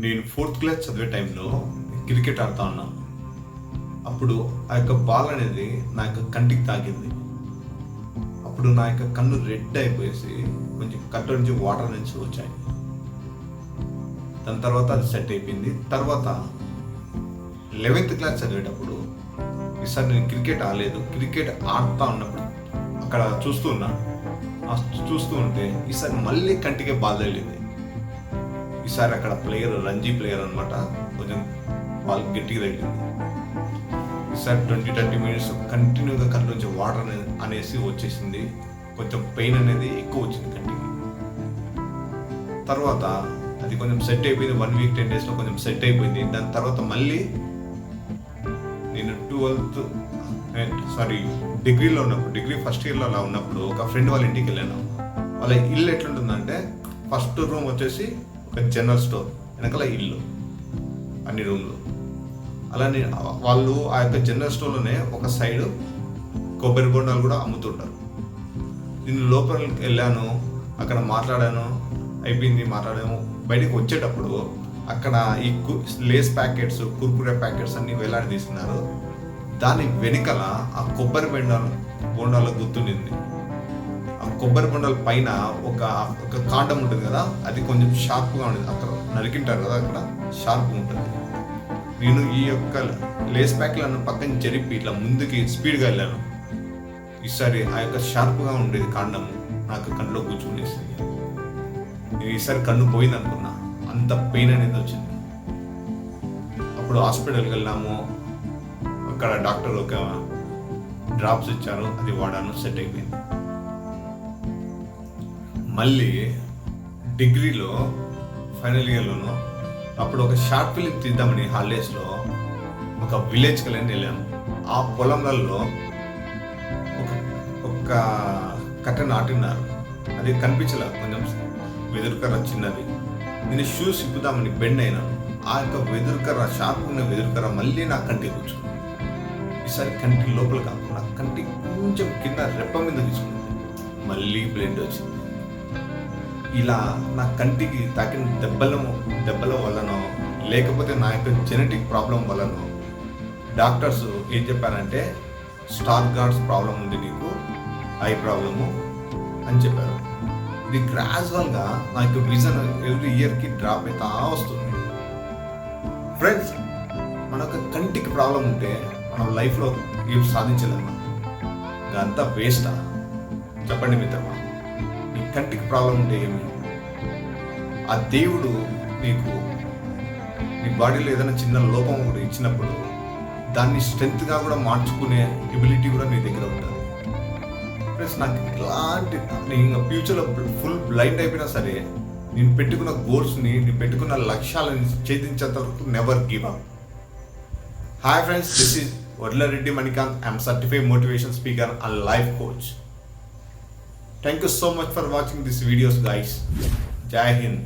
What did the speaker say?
నేను 4th class చదివే టైంలో క్రికెట్ ఆడుతా ఉన్నాను. అప్పుడు ఆ యొక్క బాల్ అనేది నా యొక్క కంటికి తాకింది. అప్పుడు నా యొక్క కన్ను రెడ్ అయిపోయేసి కొంచెం కట్టు నుంచి వాటర్ నుంచి వచ్చాయి. దాని తర్వాత అది సెట్ అయిపోయింది. తర్వాత 11th క్లాస్ చదివేటప్పుడు ఈసారి నేను క్రికెట్ ఆడలేదు. క్రికెట్ ఆడుతూ ఉన్నప్పుడు అక్కడ చూస్తూ ఉన్నాను. చూస్తూ ఉంటే ఈసారి మళ్ళీ కంటికే బాల్ తగిలింది. ఈసారి అక్కడ ప్లేయర్ రంజీ ప్లేయర్ అనమాట, కొంచెం బాల్ గట్టిగా తగిలింది. ఈసారి 20-30 మినిట్స్ కంటిన్యూగా కళ్ళ నుంచి వాటర్ అనేసి వచ్చేసింది. కొంచెం పెయిన్ అనేది ఎక్కువ వచ్చింది కంటికి. తర్వాత అది కొంచెం సెట్ అయిపోయింది. 1 వీక్ 10 డేస్లో కొంచెం సెట్ అయిపోయింది. దాని తర్వాత మళ్ళీ నేను డిగ్రీలో ఉన్నప్పుడు, డిగ్రీ ఫస్ట్ ఇయర్లో అలా ఉన్నప్పుడు ఒక ఫ్రెండ్ వాళ్ళ ఇంటికి వెళ్ళాను. వాళ్ళ ఇల్లు ఎట్లుంటుందంటే ఫస్ట్ రూమ్ వచ్చేసి ఒక జనరల్ స్టోర్, వెనకాల ఇల్లు, అన్ని రూమ్లు. అలానే వాళ్ళు ఆ యొక్క జనరల్ స్టోర్లోనే ఒక సైడ్ కొబ్బరి బొండాలు కూడా అమ్ముతుంటారు. నేను లోపలికి వెళ్ళాను, అక్కడ మాట్లాడాను, అయిపోయింది మాట్లాడాము. బయటికి వచ్చేటప్పుడు అక్కడ ఈ లేస్ ప్యాకెట్స్, కుర్కురే ప్యాకెట్స్ అన్ని వేలాడి తీస్తున్నారు. దాని వెనుకల ఆ కొబ్బరి బొండాల గుర్తుండింది. ఆ కొబ్బరి బొండాల పైన ఒక కాండం ఉంటుంది కదా, అది కొంచెం షార్ప్గా ఉంటుంది. అక్కడ నరికింటారు కదా, అక్కడ షార్ప్గా ఉంటుంది. నేను ఈ యొక్క లేస్ ప్యాకెట్లను పక్కన జరిపి ఇట్లా ముందుకి స్పీడ్గా వెళ్ళాను. ఈసారి ఆ యొక్క షార్ప్గా ఉండేది కాండము నాకు కన్నులో కూర్చునేసింది. నేను ఈసారి కన్ను పోయింది అనుకున్నా, అంత పెయిన్ అనేది వచ్చింది. అప్పుడు హాస్పిటల్కి వెళ్ళాము. అక్కడ డాక్టర్ ఒక డ్రాప్స్ ఇచ్చారు, అది వాడాను, సెట్ అయిపోయింది. మళ్ళీ డిగ్రీలో ఫైనల్ ఇయర్లోనూ అప్పుడు ఒక షార్ట్ ఫిలిం తీద్దామని హాలిడేస్లో ఒక విలేజ్కి వెళ్ళాము. ఆ పొలంలలో ఒక కట్ట నాటిన్నారు. అది కనిపించలేదు, కొంచెం వెదురుకర్ర చిన్నది. నేను షూస్ ఇప్పుదామని బెండ్ అయినాను. ఆ యొక్క వెదురుకర్ర, షార్ప్ ఉన్న వెదురుకర్ర మళ్ళీ నా కంటికి కూర్చుంది. ఈసారి కంటి లోపల కాకుండా కంటి కొంచెం కింద రెప్ప మీద తీసుకుంది. మళ్ళీ బ్లడ్ వచ్చింది. ఇలా నా కంటికి తాకిన దెబ్బల వల్లనో లేకపోతే నా యొక్క జెనెటిక్ ప్రాబ్లం వల్లనో డాక్టర్స్ ఏం చెప్పారంటే స్టార్ గార్డ్స్ ప్రాబ్లం ఉంది నీకు, ఐ ప్రాబ్లము అని చెప్పారు. ఇది గ్రాజువల్గా నా యొక్క విజన్ ఎవ్రీ ఇయర్కి డ్రాప్ అవుతా వస్తుంది. ఫ్రెండ్స్, మన యొక్క కంటికి ప్రాబ్లం ఉంటే మనం లైఫ్లో ఏం సాధించలేము. ఇదంతా వేస్టా? చెప్పండి మిత్రమా. నీ కంటికి ప్రాబ్లం ఉంటే ఏమి? ఆ దేవుడు నీకు నీ బాడీలో ఏదైనా చిన్న లోపం కూడా ఇచ్చినప్పుడు దాన్ని స్ట్రెంగ్త్గా కూడా మార్చుకునే ఎబిలిటీ కూడా నీ దగ్గర ఉంటుంది. ప్లస్ నాకు ఎలాంటి, నేను ఫ్యూచర్లో ఫుల్ బ్లైండ్ అయిపోయినా సరే నేను పెట్టుకున్న గోల్స్ని, నేను పెట్టుకున్న లక్ష్యాలను ఛేదించేంత వరకు never give up. Hi friends, this is Vadlareddy Manikanth. I'm certified motivation speaker and life coach. Thank you so much for watching these videos, guys. Jai Hind.